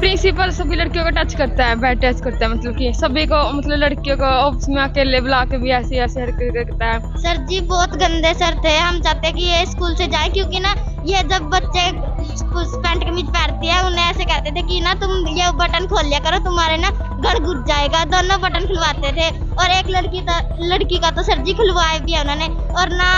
Principal सभी लड़कियों को टच करता है, बैड टच करता है, मतलब कि सभी को, मतलब लड़कियों को ऑफिस में अकेले बुला के भी ऐसी ऐसी हरकत करता है। सर जी बहुत गंदे सर थे। हम चाहते हैं कि ये स्कूल से जाए, क्योंकि ना ये जब बच्चे पैंट कमीज पहनती है उन्हें ऐसे कहते थे कि ना तुम ये बटन खोल लिया करो, तुम्हारे ना घर घुस जाएगा। दोनों बटन खुलवाते थे और एक लड़की का तो सर जी खुलवाया भी है उन्होंने। और ना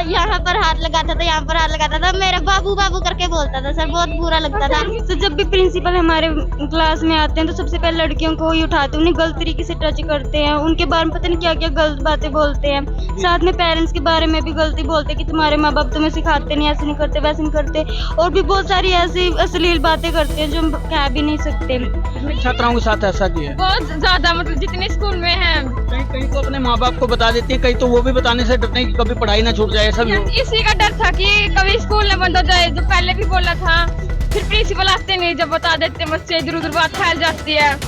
यहाँ पर हाथ लगाता था, यहाँ पर हाथ लगाता था, मेरा बाबू बाबू करके बोलता था। सर बहुत बुरा लगता था। तो जब भी प्रिंसिपल हमारे क्लास में आते हैं तो सबसे पहले लड़कियों को ही उठाते हैं, उन्हें गलत तरीके से टच करते हैं, उनके बारे में पता नहीं क्या क्या गलत बातें बोलते हैं। साथ में पेरेंट्स के बारे में भी गलती बोलते हैं कि तुम्हारे माँ बाप तुम्हें सिखाते नहीं, ऐसे नहीं करते, वैसे नहीं करते। और भी बहुत सारी ऐसी अश्लील बातें करते हैं जो हम कह भी नहीं सकते। कितने छात्राओं के साथ ऐसा किया है? बहुत ज्यादा, मतलब जितने स्कूल में है। कहीं कहीं तो अपने माँ बाप को बता देती है, कहीं तो वो भी बताने से डरते हैं कि कभी पढ़ाई ना छूट जाए, ऐसा भी हो? इसी का डर था कि कभी स्कूल न बंद हो जाए, जो पहले भी बोला था। फिर प्रिंसिपल आते नहीं, जब बता देते बच्चे इधर उधर बात फैल जाती है।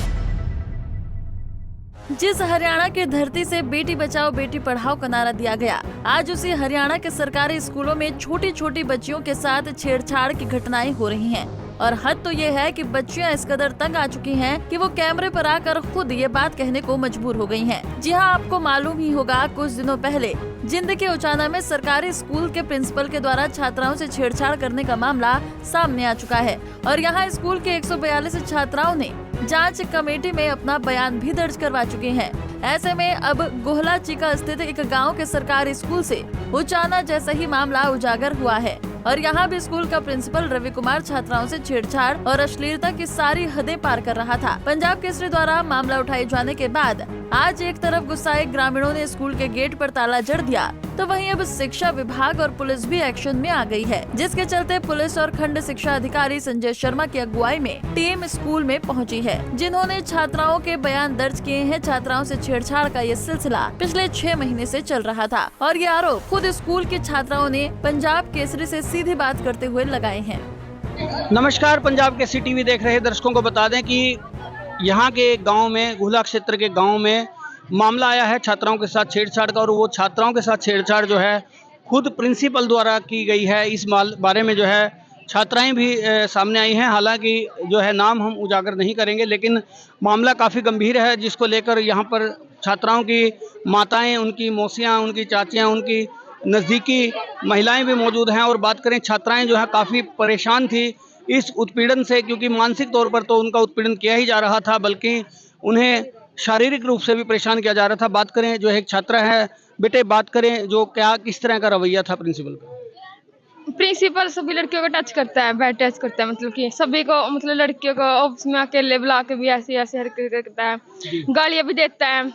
जिस हरियाणा की धरती से बेटी बचाओ बेटी पढ़ाओ का नारा दिया गया, आज उसी हरियाणा के सरकारी स्कूलों में छोटी छोटी बच्चियों के साथ छेड़छाड़ की घटनाएं हो रही हैं। और हद तो ये है कि बच्चियां इस कदर तंग आ चुकी हैं कि वो कैमरे पर आकर खुद ये बात कहने को मजबूर हो गई हैं। जी हाँ, आपको मालूम ही होगा, कुछ दिनों पहले जिंद के उचाना में सरकारी स्कूल के प्रिंसिपल के द्वारा छात्राओं से छेड़छाड़ करने का मामला सामने आ चुका है। और यहाँ स्कूल के 142 छात्राओं ने जांच कमेटी में अपना बयान भी दर्ज करवा चुके हैं। ऐसे में अब गोहला चिका स्थित एक गांव के सरकारी स्कूल से उचाना जैसा ही मामला उजागर हुआ है। और यहाँ भी स्कूल का प्रिंसिपल रवि कुमार छात्राओं से छेड़छाड़ और अश्लीलता की सारी हदें पार कर रहा था। पंजाब केसरी द्वारा मामला उठाए जाने के बाद आज एक तरफ गुस्साए ग्रामीणों ने स्कूल के गेट पर ताला जड़ दिया, तो वहीं अब शिक्षा विभाग और पुलिस भी एक्शन में आ गई है, जिसके चलते पुलिस और खंड शिक्षा अधिकारी संजय शर्मा की अगुवाई में टीम स्कूल में पहुंची है, जिन्होंने छात्राओं के बयान दर्ज किए हैं। छात्राओं से छेड़छाड़ का ये सिलसिला पिछले 6 महीने से चल रहा था और ये आरोप खुद स्कूल की छात्राओं ने पंजाब केसरी से सीधी बात करते हुए लगाए हैं। नमस्कार, पंजाब केसरी टीवी देख रहे दर्शकों को बता दें कि यहाँ के गांव में, गुहला क्षेत्र के गांव में मामला आया है छात्राओं के साथ छेड़छाड़ का। और वो छात्राओं के साथ छेड़छाड़ जो है खुद प्रिंसिपल द्वारा की गई है। इस बारे में जो है छात्राएं भी सामने आई हैं। हालांकि जो है नाम हम उजागर नहीं करेंगे, लेकिन मामला काफ़ी गंभीर है, जिसको लेकर यहाँ पर छात्राओं की माताएं, उनकी मौसियाँ, उनकी चाचियाँ, उनकी नज़दीकी महिलाएं भी मौजूद हैं। और बात करें, छात्राएं जो है काफ़ी परेशान थी इस उत्पीड़न से, क्योंकि मानसिक तौर पर तो उनका उत्पीड़न किया ही जा रहा था, बल्कि उन्हें शारीरिक रूप से भी परेशान किया जा रहा था। बात करें, जो एक छात्रा है, बेटे बात करें, जो क्या किस तरह का रवैया था प्रिंसिपल का? प्रिंसिपल सभी लड़कियों को टच करता है, बैड टच करता है, मतलब कि सभी को, मतलब लड़कियों को ऑफिस में अकेले बुला के भी ऐसी ऐसी हरकत करता है, गालियां भी देता है,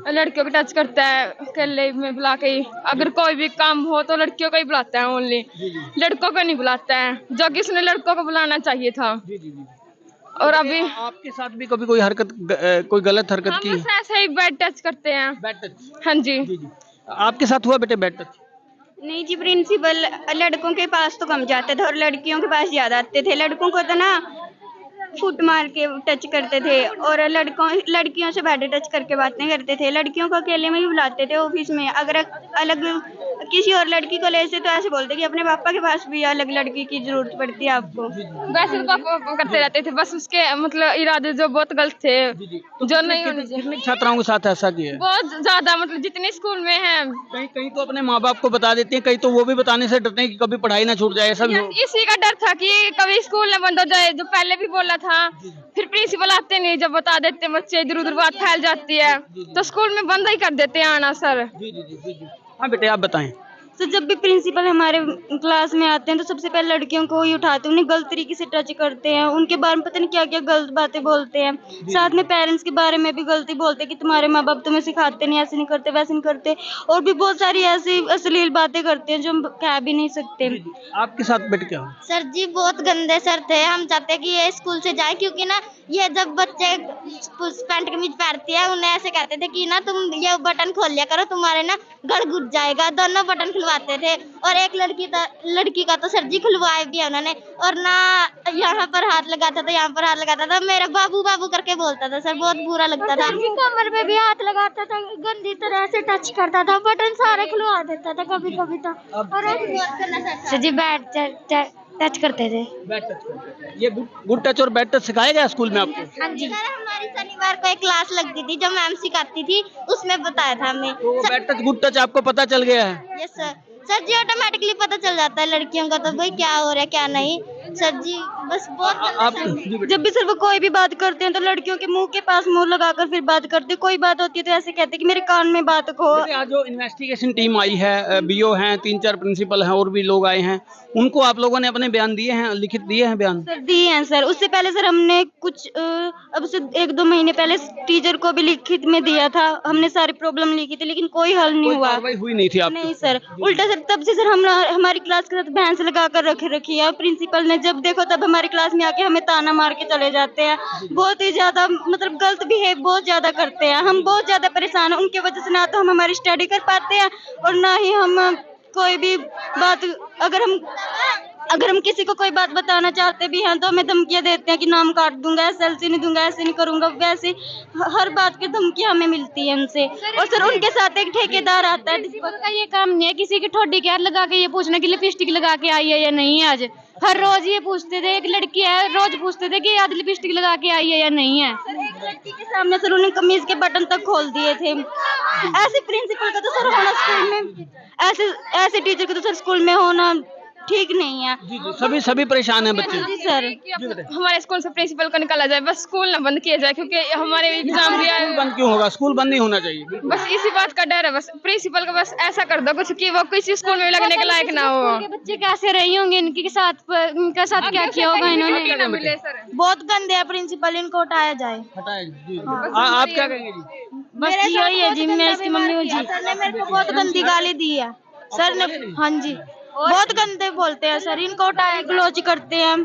लड़कियों को टच करता है अकेले में बुला के। अगर कोई भी काम हो तो लड़कियों को ही बुलाता है, ओनली लड़कों को नहीं बुलाता है, जो कि उसने लड़कों को बुलाना चाहिए था। और अभी आपके साथ भी कभी कोई हरकत, कोई गलत हरकत की? बस ऐसे ही बैड टच करते हैं। Bad touch? हाँ जी। आपके साथ हुआ बेटे बैड टच? नहीं जी, प्रिंसिपल लड़कों के पास तो कम जाते थे और लड़कियों के पास ज्यादा आते थे। लड़कों को तो ना फुट मार के टच करते थे और लड़कियों से बैड टच करके बातें करते थे। लड़कियों को अकेले में ही बुलाते थे ऑफिस में। अगर अलग किसी और लड़की को ले से तो ऐसे बोलते कि अपने पापा के पास भी अलग लड़की की जरूरत पड़ती है आपको। वैसे तो पापा करते रहते थे, बस उसके मतलब इरादे जो बहुत गलत थे, जो नहीं होने चाहिए। कितने छात्राओं के साथ ऐसा किया है? बहुत ज्यादा, मतलब जितने स्कूल में है। कहीं कहीं तो अपने माँ बाप को बता देती है, कहीं तो वो भी बताने से डरते हैं कि कभी पढ़ाई ना छूट जाए, ऐसा भी हो? इसी का डर था कि कभी स्कूल न बंद हो जाए, जो पहले भी बोला था। फिर प्रिंसिपल आते नहीं, जब बता देते बच्चे इधर उधर बात फैल जाती है, तो स्कूल में बंद ही कर देते हैं आना। सर जी। हाँ बेटे आप बताएं। तो जब भी प्रिंसिपल हमारे क्लास में आते हैं तो सबसे पहले लड़कियों को ही उठाते हैं, उन्हें गलत तरीके से टच करते हैं, उनके बारे में पता नहीं क्या क्या गलत बातें बोलते हैं। साथ में पेरेंट्स के बारे में भी गलती बोलते हैं कि तुम्हारे माँ बाप तुम्हें सिखाते नहीं, ऐसे नहीं करते, वैसे नहीं करते। और भी बहुत सारी ऐसी अश्लील बातें करते हैं जो हम कह भी नहीं सकते। आपके साथ बेटे क्या हुआ? सर जी बहुत गंदे सर थे। हम चाहते हैं कि ये स्कूल से जाए, क्योंकि ना ये जब बच्चे पैंट कमीज पहनती है उन्हें ऐसे कहते थे कि ना तुम ये बटन खोल लिया करो, तुम्हारे ना घर घुस जाएगा। दोनों बटन खुलवाते थे और एक लड़की का तो सर जी खुलवाया भी है उन्होंने। और ना यहाँ पर हाथ लगाता था, यहाँ पर हाथ लगाता था, मेरा बाबू बाबू करके बोलता था। सर बहुत बुरा लगता था। कमर में भी हाथ लगाता था, गंदी तरह से टच करता था, बटन सारे खुलवा देता था कभी कभी तो। और सर जी टच करते थे। बैड टच करते थे। ये गुड टच और बैड टच सिखाया गया स्कूल में आपको? हाँ जी सर, हमारी शनिवार को एक क्लास लगती थी जो मैम सिखाती थी, उसमें बताया था हमें। तो वो बैड टच गुड टच आपको पता चल गया है? Yes sir. सर जी ऑटोमेटिकली पता चल जाता है लड़कियों का, तो भाई क्या हो रहा है क्या नहीं। सर जी बस बहुत आप जब भी सर वो कोई भी बात करते हैं तो लड़कियों के मुंह के पास मुंह लगाकर फिर बात करते हैं। कोई बात होती है तो ऐसे कहते हैं कि मेरे कान में बात को। जैसे आज जो इन्वेस्टिगेशन टीम आई है, बीओ हैं, 3-4 प्रिंसिपल हैं और भी लोग आए हैं, उनको आप लोगों ने अपने बयान दिए हैं, लिखित दिए हैं बयान? सर दिए हैं सर। उससे पहले सर हमने कुछ अब से 1-2 महीने पहले टीचर को भी लिखित में दिया था। हमने सारी प्रॉब्लम लिखी थी लेकिन कोई हल नहीं हुआ। कार्रवाई हुई नहीं थी आप? नहीं सर, उल्टा सर तब से सर हम हमारी क्लास के साथ भैंस लगा कर रखी है। प्रिंसिपल ने जब देखो तब हमारी क्लास में आके हमें ताना मार के चले जाते हैं। बहुत ही ज्यादा मतलब गलत बिहेव बहुत ज्यादा करते हैं। हम बहुत ज्यादा परेशान हैं उनकी वजह से। ना तो हम हमारी स्टडी कर पाते हैं और ना ही हम कोई भी बात अगर हम किसी को कोई बात बताना चाहते भी हैं तो हमें धमकियां देते हैं कि नाम काट दूंगा, एसएलसी नहीं दूंगा, ऐसे नहीं करूंगा। वैसे हर बात की धमकी हमें मिलती है उनसे। और सर उनके साथ एक ठेकेदार आता है का ये काम नहीं है किसी की ठोडी के हाथ लगा के ये पूछना कि लिपस्टिक लगा के आई है या नहीं है। आज हर रोज ये पूछते थे, एक लड़की है रोज पूछते थे कि आज लिपस्टिक लगा के आई है या नहीं है। एक लड़की के सामने सर उन्हें कमीज के बटन तक खोल दिए थे। ऐसे प्रिंसिपल का तो सर होना स्कूल में, ऐसे टीचर का तो सर स्कूल में होना ठीक नहीं है। जी जी, सभी परेशान हैं बच्चे। जी सर, हमारे स्कूल से प्रिंसिपल को निकाला जाए, बस स्कूल ना बंद किया जाए क्योंकि हमारे एग्जाम भी आए। बंद क्यों होगा? स्कूल बंद नहीं होना चाहिए। बस इसी बात का डर है। बस प्रिंसिपल को बस ऐसा कर दो कुछ कि वो किसी स्कूल में लगने के लायक ना हो। बच्चे कैसे रहे होंगे, इनके साथ क्या किया होगा इन्होंने। बहुत गंदे है प्रिंसिपल, इनको हटाया जाए। हटाए जी। आप क्या कहेंगे जी? बस यही है जी, मैं इसकी मम्मी हूँ जी। सर ने मेरे को बहुत गंदी गाली दी है सर ने। हाँ जी बहुत गंदे बोलते हैं सर, इनको हटाया। ग्लोच करते हैं।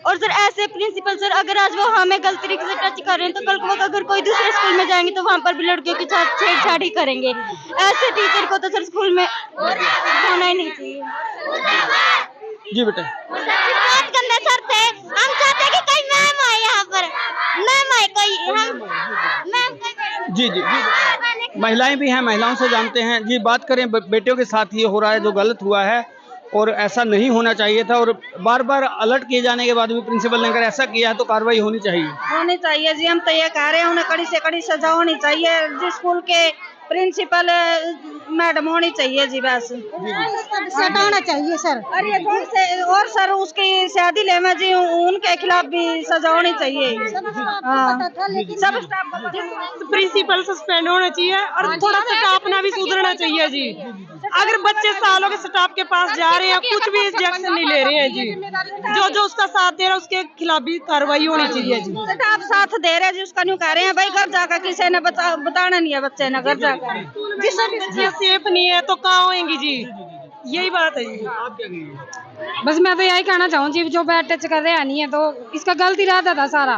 और सर ऐसे प्रिंसिपल सर अगर आज वो हमें गलत तरीके से टच कर रहे हैं तो कल को अगर कोई दूसरे स्कूल में जाएंगे तो वहाँ पर भी लड़कियों के साथ छेड़छाड़ ही करेंगे। ऐसे टीचर को तो सर स्कूल में होना ही नहीं चाहिए। जी बेटा, बहुत गंदे सर थे। हम चाहते कि कोई मैम आए यहाँ पर, मैम आए कोई, हम मैम जी जी जी। महिलाएं भी हैं, महिलाओं से जानते हैं जी। बात करें बेटियों के साथ ये हो रहा है जो गलत हुआ है और ऐसा नहीं होना चाहिए था। और बार बार अलर्ट किए जाने के बाद भी प्रिंसिपल ने अगर ऐसा किया है तो कार्रवाई होनी चाहिए जी। हम तो ये कह रहे हैं उन्हें कड़ी से कड़ी सजा होनी चाहिए। जिस स्कूल के प्रिंसिपल मैडम होनी चाहिए जी, बस हटाना चाहिए सर। और सर उसकी शादी लेना जी उनके खिलाफ भी सजा होनी चाहिए। सब प्रिंसिपल सस्पेंड होना चाहिए और थोड़ा स्टाफ अपना भी सुधरना चाहिए जी। अगर बच्चे सालों के स्टाफ के पास जा रहे हैं कुछ भी इंजेक्शन नहीं ले रहे हैं जी, जो उसका साथ दे रहा है उसके खिलाफ भी कार्रवाई होनी चाहिए जी। स्टाफ साथ दे रहे हैं जी, उसका न्यू कह रहे हैं भाई घर जाकर किसी ने बताना नहीं है बच्चे ने घर जाकर। जिस बच्चे सेफ नहीं है तो कहाँ होंगी जी, यही बात है जी। आप क्या कहेंगे? बस मैं तो यही कहना चाहूँ जी, जो बैड टच कर रहे नहीं है तो इसका गलत इरादा था सारा।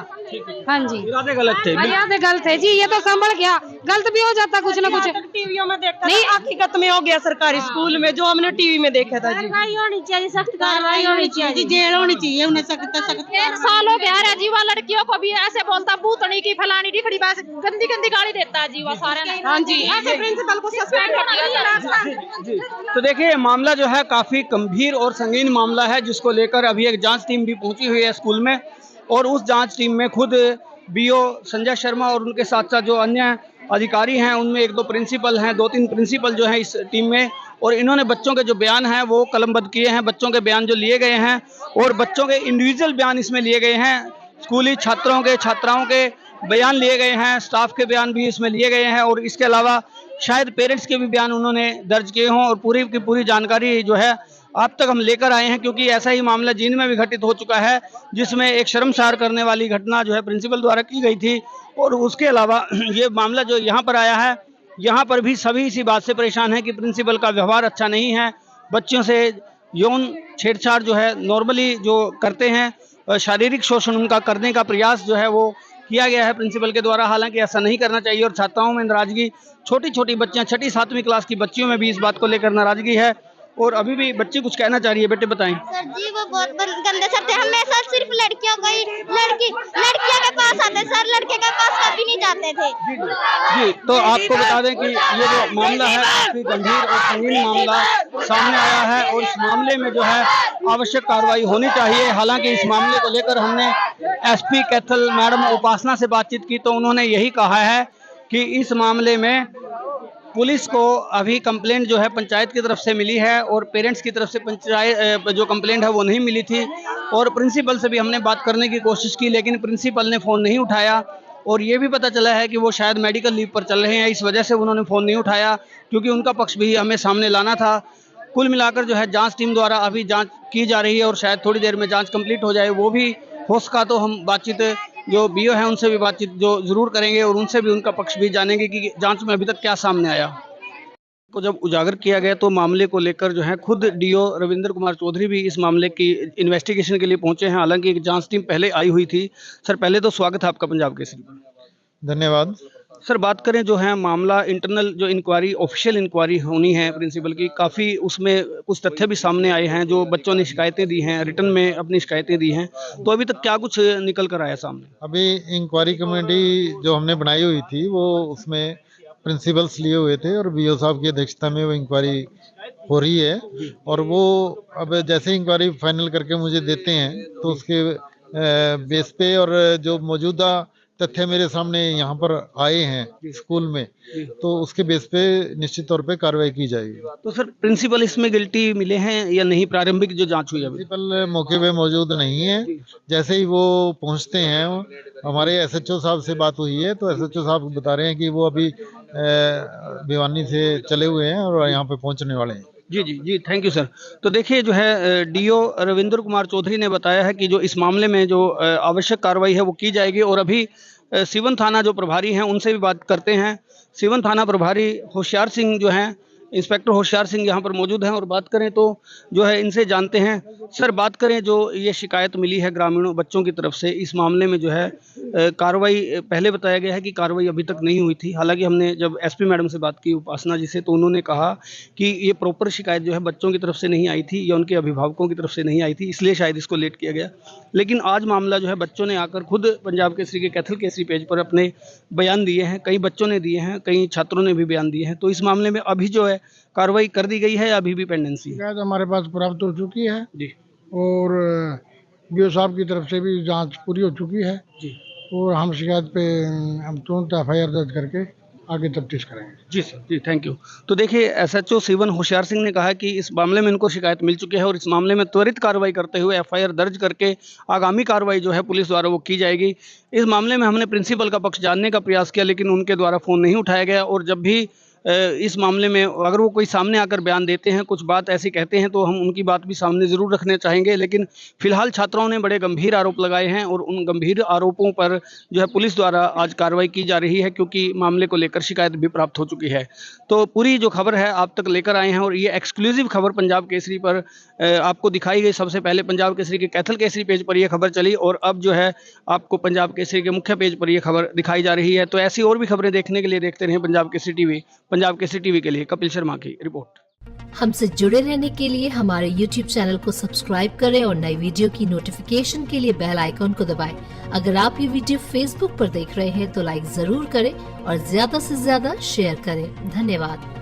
हाँ जी, इरादे गलत थे। इरादे गलत है जी, ये तो संभल गया, गलत भी हो जाता कुछ ना कुछ। टीवियों में देखा नहीं, हकीकत में हो गया सरकारी स्कूल में जो हमने टीवी में देखा था जी। कार्रवाई होनी चाहिए, सख्त कार्रवाई होनी चाहिए, जेल होनी चाहिए उन्हें सख्त। 1 साल हो गया जी, वह लड़कियों को भी ऐसे बोलता भूतनी की फलानी ढिकड़ी बस गंदी गंदी गाली देता है जी वो सारे। हाँ जी, ऐसे प्रिंसिपल को सस्पेंड कर दिया। तो देखिए मामला जो है काफ़ी गंभीर और संगीन मामला है जिसको लेकर अभी एक जांच टीम भी पहुंची हुई है स्कूल में। और उस जांच टीम में खुद बीओ संजय शर्मा और उनके साथ साथ जो अन्य अधिकारी हैं उनमें 1-2 प्रिंसिपल हैं, 2-3 प्रिंसिपल जो हैं इस टीम में। और इन्होंने बच्चों के जो बयान हैं वो कलमबद्ध किए हैं, बच्चों के बयान जो लिए गए हैं और बच्चों के इंडिविजुअल बयान इसमें लिए गए हैं। स्कूली छात्रों के छात्राओं के बयान लिए गए हैं, स्टाफ के बयान भी इसमें लिए गए हैं और इसके अलावा शायद पेरेंट्स के भी बयान उन्होंने दर्ज किए हों। और पूरी की पूरी जानकारी जो है आप तक हम लेकर आए हैं क्योंकि ऐसा ही मामला जींद में भी घटित हो चुका है जिसमें एक शर्मसार करने वाली घटना जो है प्रिंसिपल द्वारा की गई थी। और उसके अलावा ये मामला जो यहाँ पर आया है, यहाँ पर भी सभी इसी बात से परेशान हैं कि प्रिंसिपल का व्यवहार अच्छा नहीं है। बच्चों से यौन छेड़छाड़ जो है नॉर्मली जो करते हैं, शारीरिक शोषण उनका करने का प्रयास जो है वो किया गया है प्रिंसिपल के द्वारा। हालांकि ऐसा नहीं करना चाहिए और छात्राओं में नाराजगी, छोटी छोटी बच्चियाँ 6ठी-7वीं क्लास की बच्चियों में भी इस बात को लेकर नाराजगी है। और अभी भी बच्ची कुछ कहना चाह रही है, बेटे बताएं। सर जी वो बहुत गंदे सर थे, हमेशा सिर्फ लड़कियों को ही लड़कियों के पास आते सर लड़के के पास कभी नहीं जाते थे। जी, तो आपको बता दें कि ये जो मामला है काफी गंभीर और संगीन मामला सामने आया है और इस मामले में जो है आवश्यक कार्रवाई होनी चाहिए। हालांकि इस मामले को लेकर हमने एसपी कैथल मैडम उपासना से बातचीत की तो उन्होंने यही कहा है कि इस मामले में पुलिस को अभी कंप्लेंट जो है पंचायत की तरफ से मिली है और पेरेंट्स की तरफ से पंचायत जो कंप्लेंट है वो नहीं मिली थी और प्रिंसिपल से भी हमने बात करने की कोशिश की लेकिन प्रिंसिपल ने फ़ोन नहीं उठाया और ये भी पता चला है कि वो शायद मेडिकल लीव पर चल रहे हैं, इस वजह से उन्होंने फ़ोन नहीं उठाया क्योंकि उनका पक्ष भी हमें सामने लाना था। कुल मिलाकर जो है जाँच टीम द्वारा अभी जाँच की जा रही है और शायद थोड़ी देर में जाँच कंप्लीट हो जाए। वो भी हो सका तो हम बातचीत जो बीओ है उनसे भी बातचीत जो ज़रूर करेंगे और उनसे भी उनका पक्ष भी जानेंगे कि जाँच में अभी तक क्या सामने आया। को जब उजागर किया गया तो मामले को लेकर जो है खुद डीओ रविंद्र कुमार चौधरी भी इस मामले की इन्वेस्टिगेशन के लिए पहुंचे हैं। हालांकि एक जांच टीम पहले आई हुई थी। सर पहले तो स्वागत है आपका पंजाब केसरी पर। धन्यवाद। सर बात करें जो है मामला इंटरनल जो इंक्वायरी ऑफिशियल इंक्वायरी होनी है प्रिंसिपल की, काफ़ी उसमें कुछ तथ्य भी सामने आए हैं जो बच्चों ने शिकायतें दी हैं, रिटर्न में अपनी शिकायतें दी हैं, तो अभी तक क्या कुछ निकल कर आया सामने? अभी इंक्वायरी कमेटी जो हमने बनाई हुई थी वो उसमें प्रिंसिपल्स लिए हुए थे और बीओ साहब की अध्यक्षता में वो इंक्वायरी हो रही है और वो अब जैसे इंक्वायरी फाइनल करके मुझे देते हैं तो उसके बेस पे और जो मौजूदा तथ्य मेरे सामने यहाँ पर आए हैं स्कूल में तो उसके बेस पे निश्चित तौर पे कार्रवाई की जाएगी। तो सर प्रिंसिपल इसमें गिल्टी मिले हैं या नहीं? प्रारंभिक जो जांच हुई है प्रिंसिपल मौके पे मौजूद नहीं है, जैसे ही वो पहुँचते हैं हमारे एसएचओ साहब से बात हुई है तो एसएचओ साहब बता रहे हैं कि वो अभी भिवानी से चले हुए हैं और यहाँ पे पहुँचने वाले हैं। जी जी जी, थैंक यू सर। तो देखिए जो है डीओ रविंद्र कुमार चौधरी ने बताया है कि जो इस मामले में जो आवश्यक कार्रवाई है वो की जाएगी और अभी सिवन थाना जो प्रभारी हैं उनसे भी बात करते हैं। सिवन थाना प्रभारी होशियार सिंह जो हैं, इंस्पेक्टर होशियार सिंह यहाँ पर मौजूद हैं और बात करें तो जो है इनसे जानते हैं। सर बात करें जो ये शिकायत मिली है ग्रामीणों बच्चों की तरफ से, इस मामले में जो है कार्रवाई पहले बताया गया है कि कार्रवाई अभी तक नहीं हुई थी। हालांकि हमने जब एसपी मैडम से बात की उपासना जी से तो उन्होंने कहा कि ये प्रॉपर शिकायत जो है बच्चों की तरफ से नहीं आई थी या उनके अभिभावकों की तरफ से नहीं आई थी, इसलिए शायद इसको लेट किया गया। लेकिन आज मामला जो है बच्चों ने आकर खुद पंजाब केसरी के कैथल केसरी पेज पर अपने बयान दिए हैं, कई बच्चों ने दिए हैं, कई छात्रों ने भी बयान दिए हैं। तो इस मामले में अभी जो है कार्रवाई कर दी गई है या अभी भी पेंडेंसी? शिकायत हमारे पास प्राप्त हो चुकी है जी और बीओ साहब की तरफ से भी जांच पूरी हो चुकी है जी और हम शिकायत पे हम तुरंत एफआईआर दर्ज करके आगे तफ्तीश करेंगे। जी सर, जी थैंक यू। तो देखिए एसएचओ सिवन होशियार सिंह ने कहा कि इस मामले में इनको शिकायत मिल चुकी है और इस मामले में त्वरित कार्रवाई करते हुए एफआईआर दर्ज करके आगामी कार्रवाई जो है पुलिस द्वारा वो की जाएगी। इस मामले में हमने प्रिंसिपल का पक्ष जानने का प्रयास किया लेकिन उनके द्वारा फ़ोन नहीं उठाया गया और जब भी इस मामले में अगर वो कोई सामने आकर बयान देते हैं, कुछ बात ऐसी कहते हैं तो हम उनकी बात भी सामने ज़रूर रखने चाहेंगे। लेकिन फिलहाल छात्राओं ने बड़े गंभीर आरोप लगाए हैं और उन गंभीर आरोपों पर जो है पुलिस द्वारा आज कार्रवाई की जा रही है क्योंकि मामले को लेकर शिकायत भी प्राप्त हो चुकी है। तो पूरी जो खबर है आप तक लेकर आए हैं और ये एक्सक्लूसिव खबर पंजाब केसरी पर आपको दिखाई गई। सबसे पहले पंजाब केसरी के कैथल केसरी पेज पर यह खबर चली और अब जो है आपको पंजाब केसरी के मुख्य पेज पर यह खबर दिखाई जा रही है। तो ऐसी और भी खबरें देखने के लिए देखते रहें पंजाब केसरी टीवी। पंजाब केसरी टीवी के लिए कपिल शर्मा की रिपोर्ट। हमसे जुड़े रहने के लिए हमारे YouTube चैनल को सब्सक्राइब करें और नई वीडियो की नोटिफिकेशन के लिए बेल आइकॉन को दबाएं। अगर आप ये वीडियो Facebook पर देख रहे हैं तो लाइक जरूर करें और ज्यादा से ज्यादा शेयर करें। धन्यवाद।